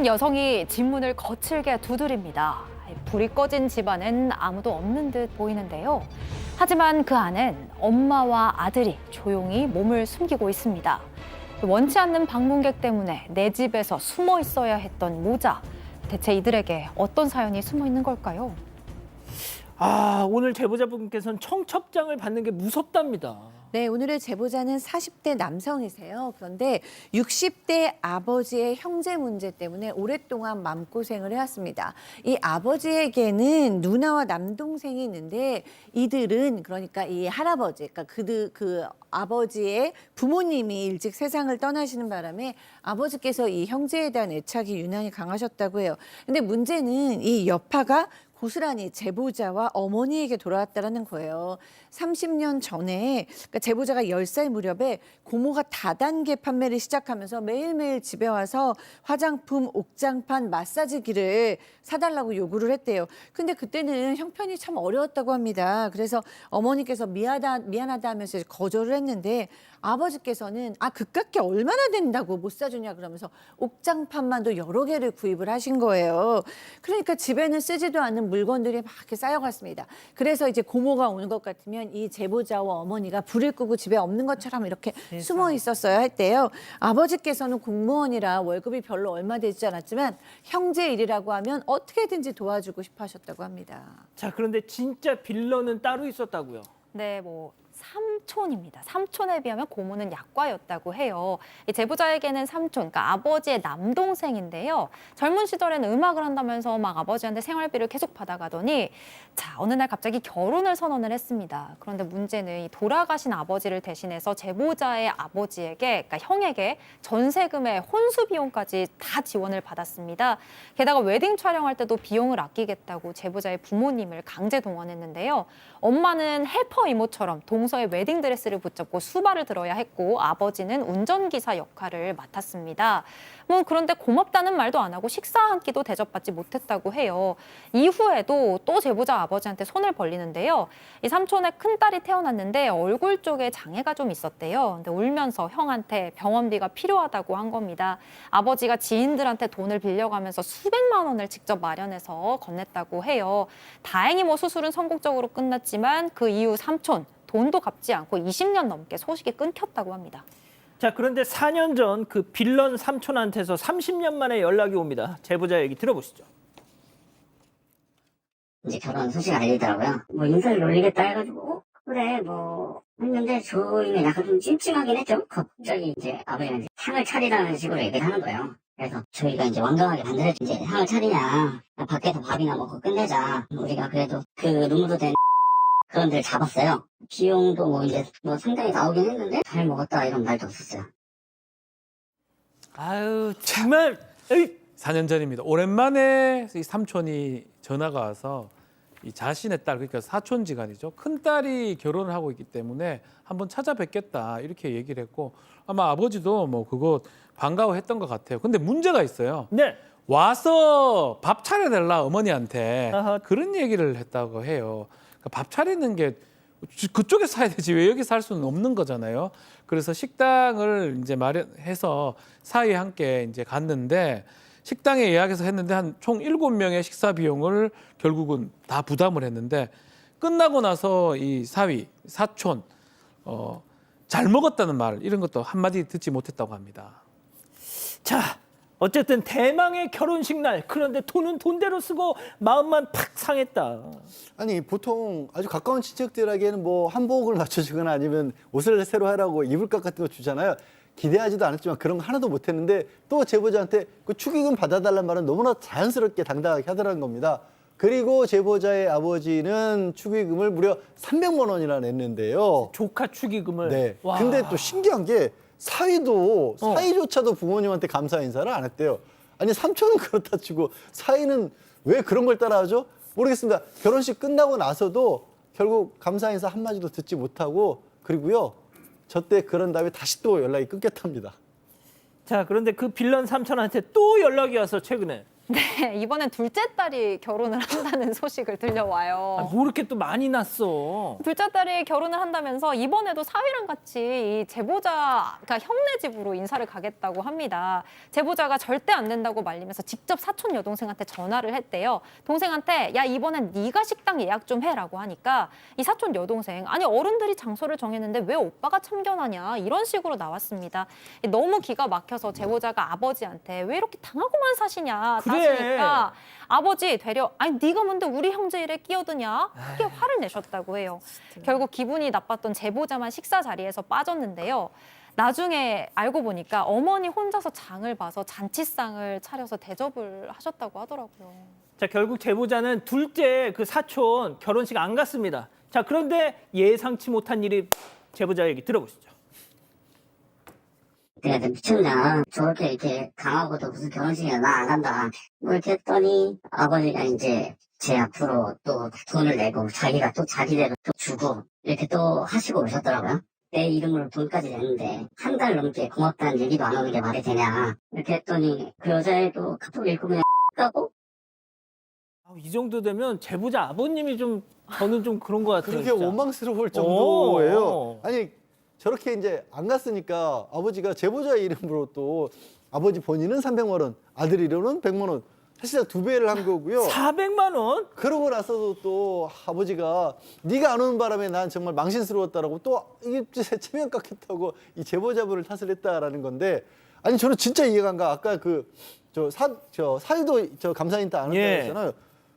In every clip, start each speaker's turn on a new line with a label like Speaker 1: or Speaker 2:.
Speaker 1: 한 여성이 집문을 거칠게 두드립니다. 불이 꺼진 집안엔 아무도 없는 듯 보이는데요. 하지만 그 안엔 엄마와 아들이 조용히 몸을 숨기고 있습니다. 원치 않는 방문객 때문에 내 집에서 숨어 있어야 했던 모자. 대체 이들에게 어떤 사연이 숨어 있는 걸까요?
Speaker 2: 오늘 제보자분께서는 청첩장을 받는 게 무섭답니다.
Speaker 3: 네, 오늘의 제보자는 40대 남성이세요. 그런데 60대 아버지의 형제 문제 때문에 오랫동안 마음고생을 해왔습니다. 이 아버지에게는 누나와 남동생이 있는데 이들은 그러니까 이 할아버지, 그러니까 그 아버지의 부모님이 일찍 세상을 떠나시는 바람에 아버지께서 이 형제에 대한 애착이 유난히 강하셨다고 해요. 근데 문제는 이 여파가 고스란히 제보자와 어머니에게 돌아왔다는 거예요. 30년 전에 그러니까 제보자가 10살 무렵에 고모가 다단계 판매를 시작하면서 매일매일 집에 와서 화장품, 옥장판, 마사지기를 사달라고 요구를 했대요. 근데 그때는 형편이 참 어려웠다고 합니다. 그래서 어머니께서 미안하다 하면서 거절을 했는데 아버지께서는 그깟 게 얼마나 된다고 못 사주냐 그러면서 옥장판만도 여러 개를 구입을 하신 거예요. 그러니까 집에는 쓰지도 않는 물건들이 막 이렇게 쌓여갔습니다. 그래서 이제 고모가 오는 것 같으면 이 제보자와 어머니가 불을 끄고 집에 없는 것처럼 이렇게 숨어 있었어야 했대요. 아버지께서는 공무원이라 월급이 별로 얼마 되지 않았지만 형제 일이라고 하면 어떻게든지 도와주고 싶어 하셨다고 합니다.
Speaker 2: 자, 그런데 진짜 빌런은 따로 있었다고요?
Speaker 1: 네, 삼촌입니다. 삼촌에 비하면 고모는 약과였다고 해요. 이 제보자에게는 삼촌, 그러니까 아버지의 남동생인데요. 젊은 시절에는 음악을 한다면서 막 아버지한테 생활비를 계속 받아가더니 어느 날 갑자기 결혼을 선언을 했습니다. 그런데 문제는 이 돌아가신 아버지를 대신해서 제보자의 아버지에게, 그러니까 형에게 전세금의 혼수 비용까지 다 지원을 받았습니다. 게다가 웨딩 촬영할 때도 비용을 아끼겠다고 제보자의 부모님을 강제 동원했는데요. 엄마는 헬퍼 이모처럼 동서의 웨딩드레스를 붙잡고 수발을 들어야 했고 아버지는 운전기사 역할을 맡았습니다. 그런데 고맙다는 말도 안 하고 식사 한 끼도 대접받지 못했다고 해요. 이후에도 또 제보자 아버지한테 손을 벌리는데요. 이 삼촌의 큰딸이 태어났는데 얼굴 쪽에 장애가 좀 있었대요. 근데 울면서 형한테 병원비가 필요하다고 한 겁니다. 아버지가 지인들한테 돈을 빌려가면서 수백만 원을 직접 마련해서 건넸다고 해요. 다행히 수술은 성공적으로 끝났지만 그 이후 삼촌 돈도 갚지 않고 20년 넘게 소식이 끊겼다고 합니다.
Speaker 2: 자, 그런데 4년 전 그 빌런 삼촌한테서 30년 만에 연락이 옵니다. 제보자 얘기 들어보시죠.
Speaker 4: 이제 결혼 소식이 알리더라고요. 인사를 올리겠다 해가지고 그래 했는데 저희는 약간 좀 찜찜하긴 했죠. 갑자기 이제 아버지가 이제 향을 차리라는 식으로 얘기를 하는 거예요. 그래서 저희가 이제 완강하게 반대를 했죠. 이제 향을 차리냐, 밖에서 밥이나 먹고 끝내자. 우리가 그래도 그 눈물도 된 그런 데를 잡았어요. 비용도 이제 상당히 나오긴 했는데 잘 먹었다 이런 말도 없었어요.
Speaker 2: 정말
Speaker 5: 4년 전입니다. 오랜만에 이 삼촌이 전화가 와서 이 자신의 딸, 그러니까 사촌지간이죠. 큰 딸이 결혼을 하고 있기 때문에 한번 찾아뵙겠다 이렇게 얘기를 했고 아마 아버지도 그거 반가워했던 것 같아요. 근데 문제가 있어요.
Speaker 2: 네.
Speaker 5: 와서 밥 차려달라 어머니한테
Speaker 2: 아하.
Speaker 5: 그런 얘기를 했다고 해요. 그러니까 밥 차리는 게 그쪽에서 사야 되지 왜 여기서 할 수는 없는 거잖아요. 그래서 식당을 이제 마련해서 사위에 함께 이제 갔는데 식당에 예약해서 했는데 한 총 7명의 식사 비용을 결국은 다 부담을 했는데 끝나고 나서 이 사촌 잘 먹었다는 말 이런 것도 한마디 듣지 못했다고 합니다.
Speaker 2: 자, 어쨌든 대망의 결혼식 날. 그런데 돈은 돈대로 쓰고 마음만 팍 상했다.
Speaker 6: 아니 보통 아주 가까운 친척들에게는 한복을 맞춰주거나 아니면 옷을 새로 하라고 이불값 같은 거 주잖아요. 기대하지도 않았지만 그런 거 하나도 못했는데 또 제보자한테 그 축의금 받아달라는 말은 너무나 자연스럽게 당당하게 하더라는 겁니다. 그리고 제보자의 아버지는 축의금을 무려 300만 원이나 냈는데요.
Speaker 2: 조카 축의금을.
Speaker 6: 네.
Speaker 2: 와.
Speaker 6: 근데 또 신기한 게 사위조차도 부모님한테 감사 인사를 안 했대요. 아니 삼촌은 그렇다 치고 사위는 왜 그런 걸 따라하죠? 모르겠습니다. 결혼식 끝나고 나서도 결국 감사 인사 한마디도 듣지 못하고 그리고요. 저 때 그런 다음에 다시 또 연락이 끊겼답니다.
Speaker 2: 자, 그런데 그 빌런 삼촌한테 또 연락이 와서 최근에.
Speaker 1: 네, 이번엔 둘째 딸이 결혼을 한다는 소식을 들려와요.
Speaker 2: 뭐 이렇게 또 많이 났어.
Speaker 1: 둘째 딸이 결혼을 한다면서 이번에도 사위랑 같이 이 제보자, 그러니까 형네 집으로 인사를 가겠다고 합니다. 제보자가 절대 안 된다고 말리면서 직접 사촌 여동생한테 전화를 했대요. 동생한테 야 이번엔 네가 식당 예약 좀 해라고 하니까 이 사촌 여동생 아니 어른들이 장소를 정했는데 왜 오빠가 참견하냐 이런 식으로 나왔습니다. 너무 기가 막혀서 제보자가 아버지한테 왜 이렇게 당하고만 사시냐
Speaker 2: 그래.
Speaker 1: 따지니까 아버지 되려 아니 네가 뭔데 우리 형제 일에 끼어드냐 크게 화를 내셨다고 해요. 결국 기분이 나빴던 제보자만 식사 자리에서 빠졌는데요. 나중에 알고 보니까 어머니 혼자서 장을 봐서 잔치상을 차려서 대접을 하셨다고 하더라고요.
Speaker 2: 자, 결국 제보자는 둘째 그 사촌 결혼식 안 갔습니다. 자, 그런데 예상치 못한 일이 제보자 얘기 들어보시죠.
Speaker 4: 내가 미쳤냐. 저렇게 이렇게 강하고도 무슨 결혼식이야. 나 안 간다. 뭐 이렇게 했더니 아버지가 이제 제 앞으로 또 돈을 내고 자기가 또 자기대로 또 주고 이렇게 또 하시고 오셨더라고요. 내 이름으로 돈까지 냈는데 한 달 넘게 고맙다는 얘기도 안 오는 게 말이 되냐. 이렇게 했더니 그 여자애도 카톡 읽고 그냥 까고
Speaker 2: 이 정도 되면 제보자 아버님이 좀 저는 좀 그런 것 같아요.
Speaker 6: 그렇게
Speaker 2: 진짜.
Speaker 6: 원망스러울 정도예요.
Speaker 2: 오.
Speaker 6: 아니 저렇게 이제 안 갔으니까 아버지가 제보자 이름으로 또 아버지 본인은 300만 원, 아들 이름은 100만 원. 사실상 2배를 한 거고요.
Speaker 2: 400만 원?
Speaker 6: 그러고 나서도 또 아버지가 네가 안 오는 바람에 난 정말 망신스러웠다라고 또 이게 체면 깎였다고 이 제보자분을 탓을 했다라는 건데 아니 저는 진짜 이해가 안 가. 아까 그 저 사유도 저 감사인터 안 했다고
Speaker 2: 예.
Speaker 6: 했잖아요.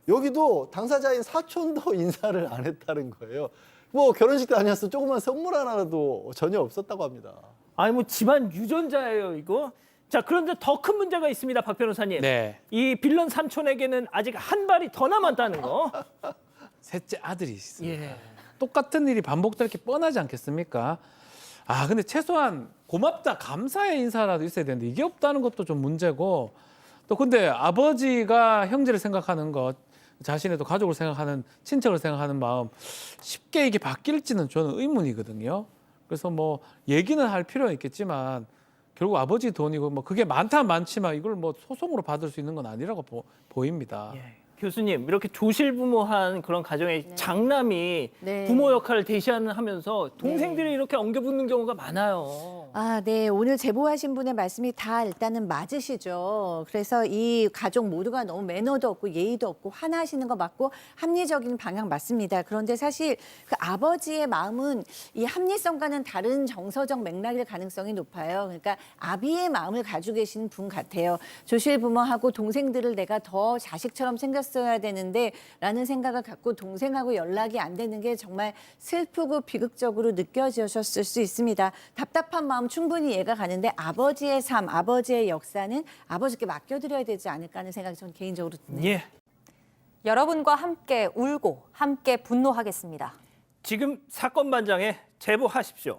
Speaker 6: 여기도 당사자인 사촌도 인사를 안 했다는 거예요. 뭐 결혼식 때 아니었어 조그만 선물 하나라도 전혀 없었다고 합니다.
Speaker 2: 아니 뭐 집안 유전자예요 이거. 자, 그런데 더 큰 문제가 있습니다, 박 변호사님.
Speaker 5: 네.
Speaker 2: 이 빌런 삼촌에게는 아직 한 발이 더 남았다는 거.
Speaker 5: 셋째 아들이 있습니다.
Speaker 2: 예.
Speaker 5: 똑같은 일이 반복될 게 뻔하지 않겠습니까? 아, 근데 최소한 고맙다, 감사의 인사라도 있어야 되는데 이게 없다는 것도 좀 문제고 또 근데 아버지가 형제를 생각하는 것, 자신의 또 가족을 생각하는, 친척을 생각하는 마음 쉽게 이게 바뀔지는 저는 의문이거든요. 그래서 뭐 얘기는 할 필요는 있겠지만 결국 아버지 돈이고 뭐 그게 많지만 이걸 뭐 소송으로 받을 수 있는 건 아니라고 보입니다.
Speaker 2: 예. 교수님, 이렇게 조실부모한 그런 가정의 장남이
Speaker 3: 네.
Speaker 2: 부모 역할을 대시하면서 동생들이 이렇게 엉겨붙는 경우가 많아요.
Speaker 3: 아, 네. 오늘 제보하신 분의 말씀이 다 일단은 맞으시죠. 그래서 이 가족 모두가 너무 매너도 없고 예의도 없고 화나시는 거 맞고 합리적인 방향 맞습니다. 그런데 사실 그 아버지의 마음은 이 합리성과는 다른 정서적 맥락일 가능성이 높아요. 그러니까 아비의 마음을 가지고 계시는 분 같아요. 조실부모하고 동생들을 내가 더 자식처럼 생겼어야 되는데 라는 생각을 갖고 동생하고 연락이 안 되는 게 정말 슬프고 비극적으로 느껴지셨을 수 있습니다. 답답한 마음 충분히 이해가 가는데 아버지의 삶, 아버지의 역사는 아버지께 맡겨드려야 되지 않을까 하는 생각이 저는 개인적으로 드네요.
Speaker 2: 예.
Speaker 1: 여러분과 함께 울고 함께 분노하겠습니다.
Speaker 2: 지금 사건 반장에 제보하십시오.